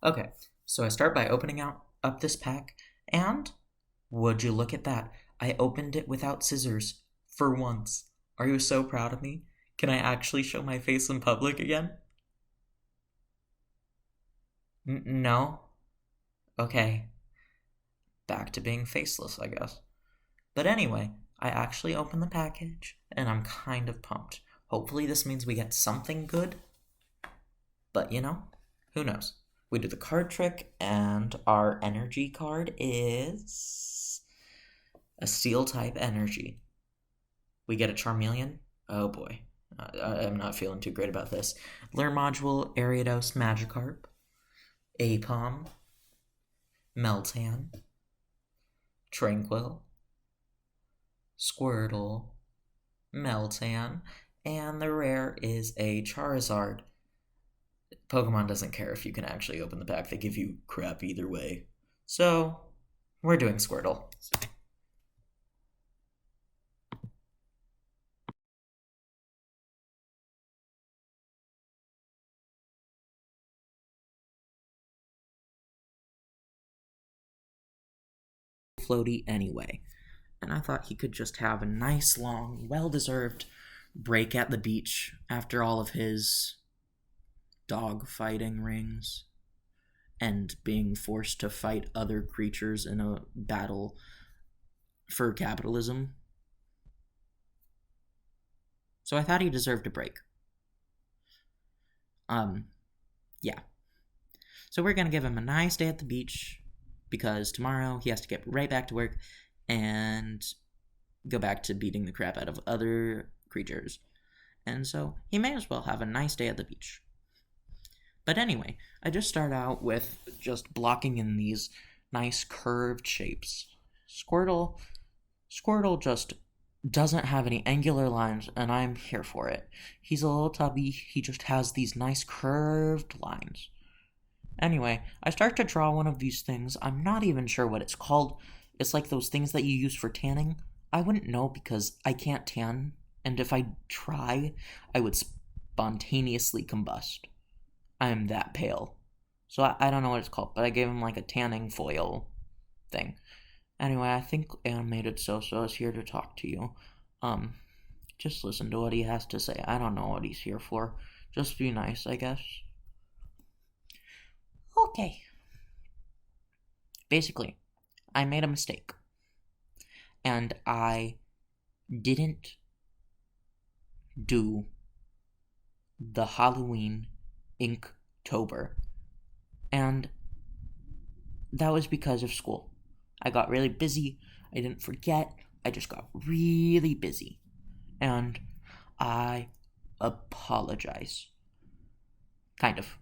Okay, so I start by opening up this pack, and would you look at that? I opened it without scissors for once. Are you so proud of me? Can I actually show my face in public again? No? Okay, back to being faceless, I guess. But anyway, I actually opened the package, and I'm kind of pumped. Hopefully, this means we get something good, but who knows? We do the card trick, and our energy card is a steel type energy. We get a Charmeleon. Oh boy. I'm not feeling too great about this. Lure Module, Ariados, Magikarp, Apom, Meltan, Tranquil, Squirtle, Meltan, and the rare is a Charizard. Pokemon doesn't care if you can actually open the pack, they give you crap either way. So, we're doing Squirtle. Floaty anyway. And I thought he could just have a nice, long, well deserved break at the beach after all of his dog fighting rings and being forced to fight other creatures in a battle for capitalism. So I thought he deserved a break. Yeah. So we're gonna give him a nice day at the beach because tomorrow he has to get right back to work and go back to beating the crap out of other creatures. And so he may as well have a nice day at the beach. But anyway, I just start out with just blocking in these nice curved shapes. Squirtle just doesn't have any angular lines, and I'm here for it. He's a little tubby, he just has these nice curved lines. Anyway, I start to draw one of these things. I'm not even sure what it's called. It's like those things that you use for tanning. I wouldn't know because I can't tan, and if I try, I would spontaneously combust. I am that pale. So I don't know what it's called, but I gave him like a tanning foil thing. Anyway, I think Animated So is here to talk to you. Um, just listen to what he has to say. I don't know what he's here for. Just be nice, I guess. Okay. Basically, I made a mistake. And I didn't do the Halloween Inktober. And that was because of school. I got really busy. I didn't forget. I just got really busy. And I apologize. Kind of.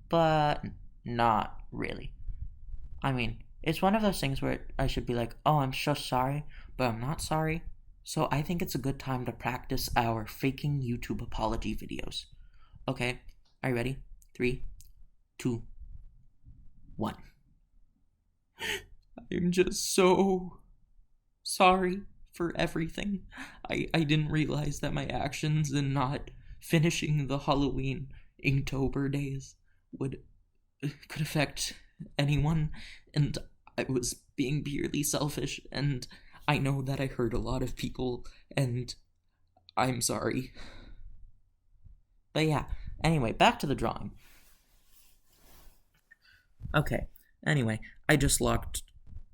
But not really. I mean, it's one of those things where I should be like, oh, I'm so sorry, but I'm not sorry. So I think it's a good time to practice our faking YouTube apology videos. Okay, are you ready? 3, 2, 1. I'm just so sorry for everything. I didn't realize that my actions in not finishing the Halloween Inktober days would could affect anyone, and I was being purely selfish, and I know that I hurt a lot of people, and I'm sorry. But yeah, anyway, back to the drawing. Okay, anyway, I just locked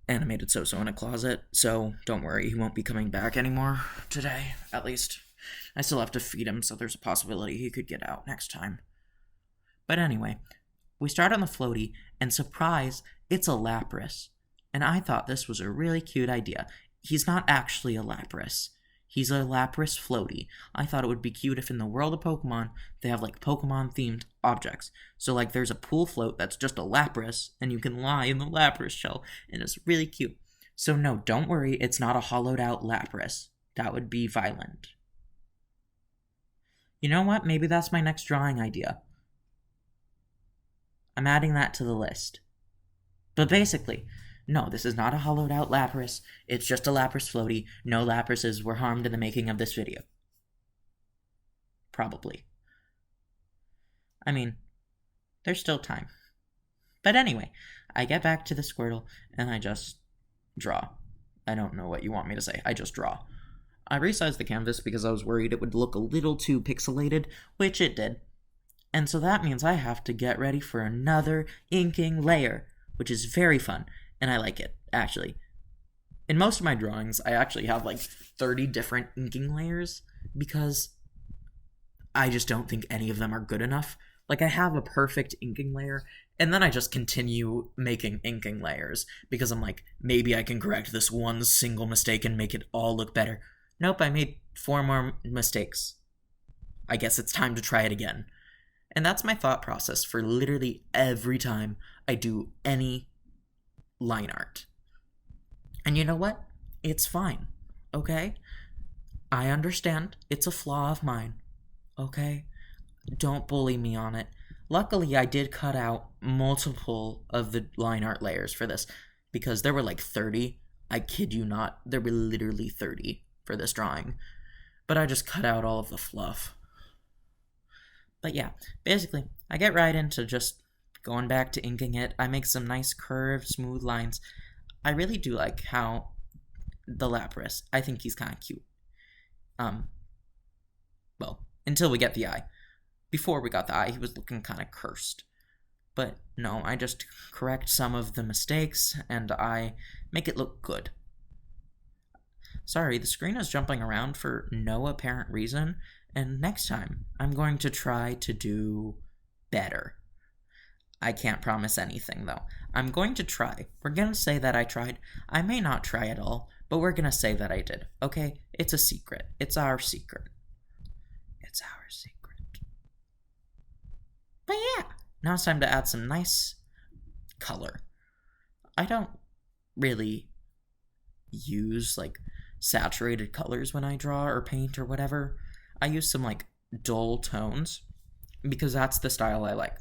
Animated So in a closet, so don't worry, he won't be coming back anymore today, at least. I still have to feed him, so there's a possibility he could get out next time. But anyway, we start on the floaty, and surprise, it's a Lapras. And I thought this was a really cute idea. He's not actually a Lapras. He's a Lapras floaty. I thought it would be cute if in the world of Pokemon, they have like Pokemon themed objects. So like there's a pool float that's just a Lapras, and you can lie in the Lapras shell, and it's really cute. So no, don't worry, it's not a hollowed out Lapras. That would be violent. You know what? Maybe that's my next drawing idea. I'm adding that to the list. But basically, no, this is not a hollowed out Lapras. It's just a Lapras floaty. No Laprases were harmed in the making of this video. Probably. I mean, there's still time. But anyway, I get back to the Squirtle, and I just draw. I don't know what you want me to say. I just draw. I resized the canvas because I was worried it would look a little too pixelated, which it did. And so that means I have to get ready for another inking layer, which is very fun, and I like it, actually. In most of my drawings, I actually have like 30 different inking layers because I just don't think any of them are good enough. Like, I have a perfect inking layer, and then I just continue making inking layers because I'm like, maybe I can correct this one single mistake and make it all look better. Nope, I made 4 more mistakes. I guess it's time to try it again. And that's my thought process for literally every time I do any line art. And you know what? It's fine, okay? I understand it's a flaw of mine, okay? Don't bully me on it. Luckily, I did cut out multiple of the line art layers for this because there were like 30. I kid you not, there were literally 30 for this drawing. But I just cut out all of the fluff. But yeah, basically, I get right into just going back to inking it. I make some nice curved, smooth lines. I really do like how the Lapras, I think he's kind of cute. Well, until we get the eye. Before we got the eye, he was looking kind of cursed. But no, I just correct some of the mistakes, and I make it look good. Sorry, the screen is jumping around for no apparent reason, and next time, I'm going to try to do better. I can't promise anything, though. I'm going to try. We're going to say that I tried. I may not try at all, but we're going to say that I did, okay? It's a secret. It's our secret. It's our secret. But yeah, now it's time to add some nice color. I don't really use, like, saturated colors when I draw or paint or whatever. I use some, like, dull tones because that's the style I like.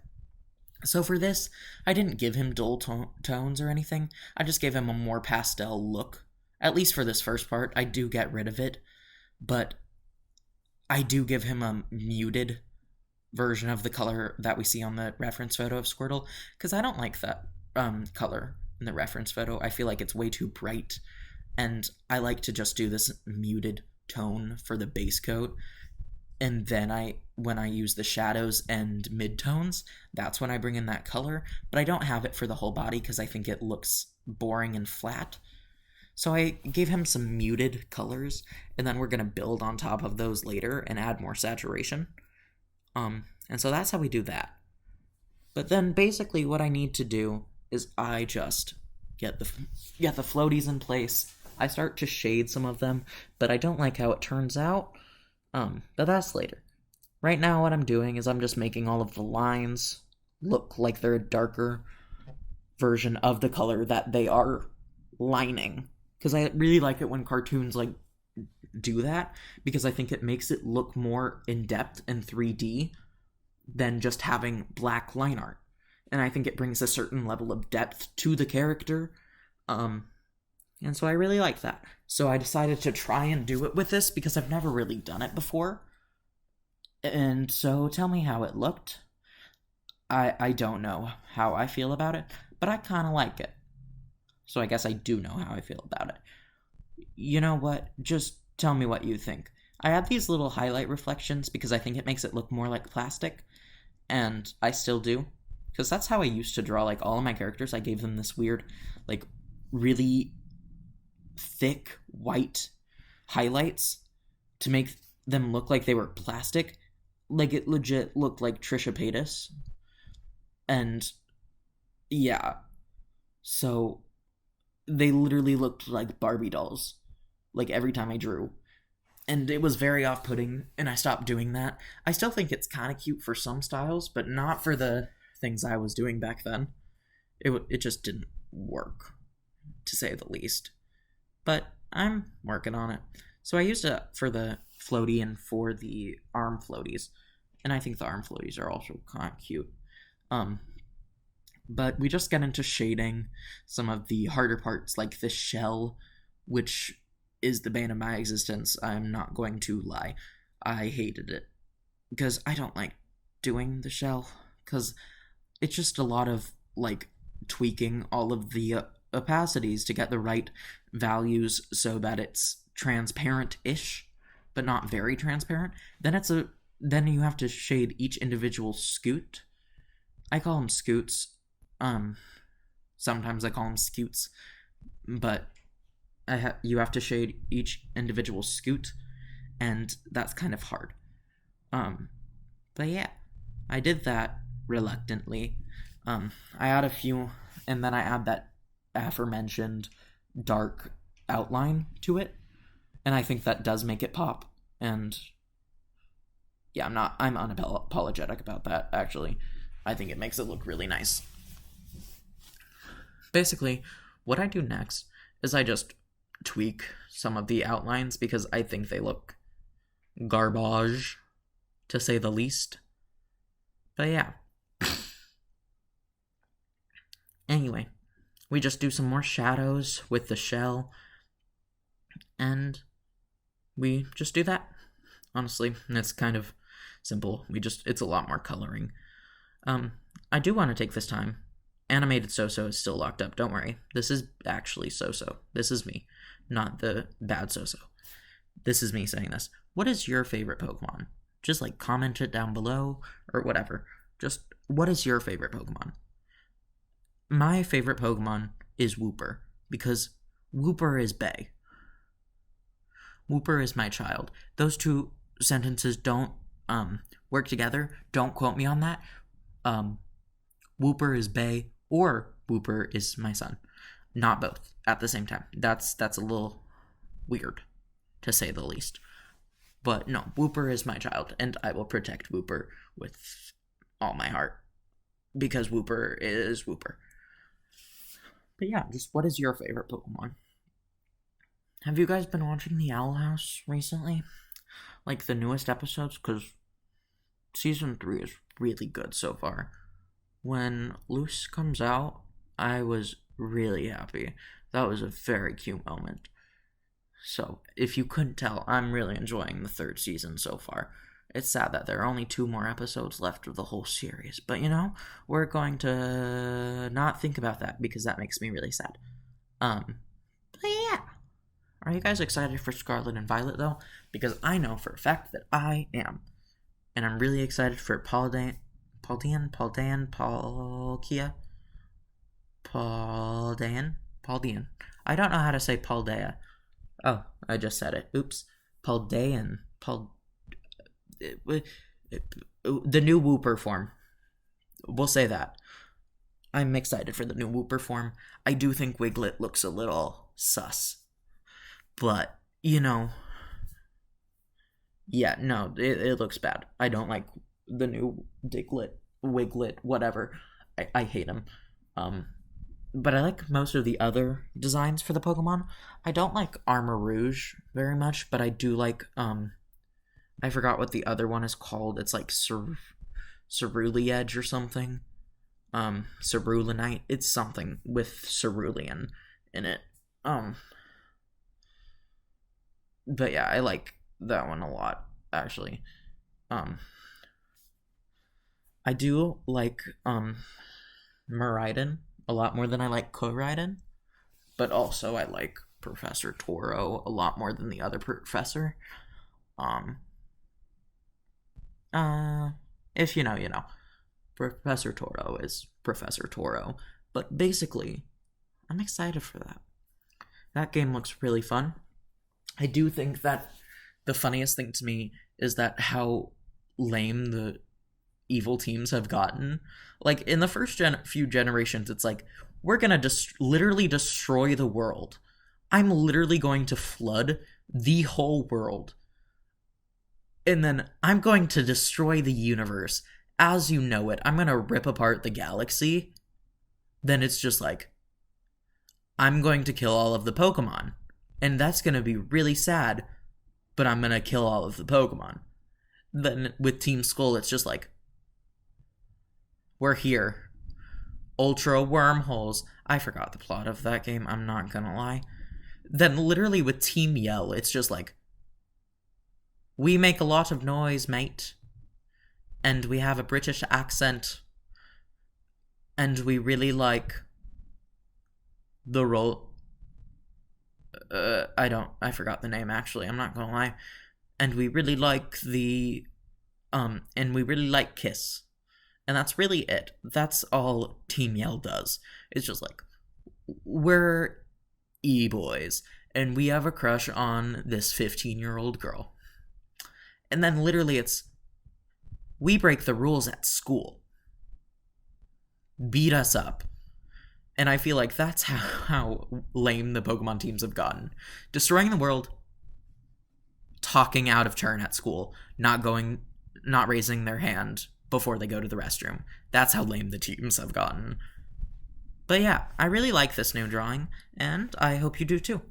So for this, I didn't give him dull tones or anything. I just gave him a more pastel look. At least for this first part, I do get rid of it. But I do give him a muted version of the color that we see on the reference photo of Squirtle, because I don't like that color in the reference photo. I feel like it's way too bright, and I like to just do this muted tone for the base coat, and then when I use the shadows and midtones, that's when I bring in that color, but I don't have it for the whole body because I think it looks boring and flat. So I gave him some muted colors, and then we're going to build on top of those later and add more saturation. And so that's how we do that. But then basically what I need to do is I just get the floaties in place. I start to shade some of them, but I don't like how it turns out. But that's later. Right now what I'm doing is I'm just making all of the lines look like they're a darker version of the color that they are lining. Because I really like it when cartoons like do that, because I think it makes it look more in-depth and 3D than just having black line art. And I think it brings a certain level of depth to the character. And so I really like that. So I decided to try and do it with this because I've never really done it before. And so tell me how it looked. I don't know how I feel about it, but I kind of like it. So I guess I do know how I feel about it. You know what? Just tell me what you think. I add these little highlight reflections because I think it makes it look more like plastic, and I still do. Because that's how I used to draw, like, all of my characters. I gave them this weird, like, really thick white highlights to make them look like they were plastic. Like, it legit looked like Trisha Paytas. And, yeah. So, they literally looked like Barbie dolls. Like, every time I drew. And it was very off-putting, and I stopped doing that. I still think it's kind of cute for some styles, but not for the things I was doing back then. It just didn't work, to say the least. But I'm working on it. So I used it for the floaty and for the arm floaties. And I think the arm floaties are also kind of cute. But we just get into shading some of the harder parts, like the shell, which is the bane of my existence. I'm not going to lie. I hated it. Because I don't like doing the shell. Because it's just a lot of, like, tweaking all of the opacities to get the right values so that it's transparent-ish, but not very transparent, then you have to shade each individual scoot. I call them scoots. Sometimes I call them scoots, but you have to shade each individual scoot, and that's kind of hard. But yeah, I did that reluctantly. I add a few, and then I add that aforementioned dark outline to it, and I think that does make it pop. And yeah, I'm unapologetic about that, actually. I think it makes it look really nice. Basically, what I do next is I just tweak some of the outlines because I think they look garbage, to say the least. But yeah. Anyway, we just do some more shadows with the shell, and we just do that. Honestly, it's kind of simple. It's a lot more coloring. I do want to take this time. Animated So-So is still locked up, don't worry. This is actually So-So. This is me, not the bad So-So. This is me saying this. What is your favorite Pokemon? Just comment it down below, or whatever. Just, what is your favorite Pokemon? My favorite Pokemon is Wooper, because Wooper is bae. Wooper is my child. Those two sentences don't work together. Don't quote me on that. Wooper is bae, or Wooper is my son. Not both at the same time. That's a little weird, to say the least. But no, Wooper is my child, and I will protect Wooper with all my heart, because Wooper is Wooper. But yeah, just what is your favorite Pokemon? Have you guys been watching The Owl House recently? The newest episodes? Because Season 3 is really good so far. When Luce comes out, I was really happy. That was a very cute moment. So, if you couldn't tell, I'm really enjoying the 3rd season so far. It's sad that there are only 2 more episodes left of the whole series, but we're going to not think about that because that makes me really sad. But yeah. Are you guys excited for Scarlet and Violet, though? Because I know for a fact that I am. And I'm really excited for Paldean. I don't know how to say Paldea. Oh, I just said it. Oops. Paldean. The new Wooper form. We'll say that. I'm excited for the new Wooper form. I do think Wiglet looks a little sus. But, yeah, no, it looks bad. I don't like the new Wiglet, whatever. I hate him. But I like most of the other designs for the Pokemon. I don't like Armor Rouge very much, but I do like, I forgot what the other one is called. It's Cerulean or something. Ceruleanite. It's something with cerulean in it. But yeah, I like that one a lot, actually. I do like, Miraidon a lot more than I like Koraidon, but also I like Professor Toro a lot more than the other professor. If you know, you know. Professor Toro is Professor Toro, but basically, I'm excited for that. That game looks really fun. I do think that the funniest thing to me is that how lame the evil teams have gotten. In the first few generations, it's we're gonna literally destroy the world. I'm literally going to flood the whole world. And then I'm going to destroy the universe as you know it. I'm gonna rip apart the galaxy. Then it's just I'm going to kill all of the Pokemon. And that's gonna be really sad, but I'm gonna kill all of the Pokemon. Then with Team Skull, it's just we're here. Ultra wormholes. I forgot the plot of that game, I'm not gonna lie. Then literally with Team Yell, it's just we make a lot of noise, mate. And we have a British accent. And we really like the role. I forgot the name actually. I'm not gonna lie. And we really like and we really like Kiss. And that's really it. That's all Team Yell does. It's just like, we're e-boys, and we have a crush on this 15-year-old girl. And then literally it's, we break the rules at school. Beat us up. And I feel like that's how lame the Pokemon teams have gotten. Destroying the world, talking out of turn at school, not raising their hand before they go to the restroom. That's how lame the teams have gotten. But yeah, I really like this new drawing, and I hope you do too.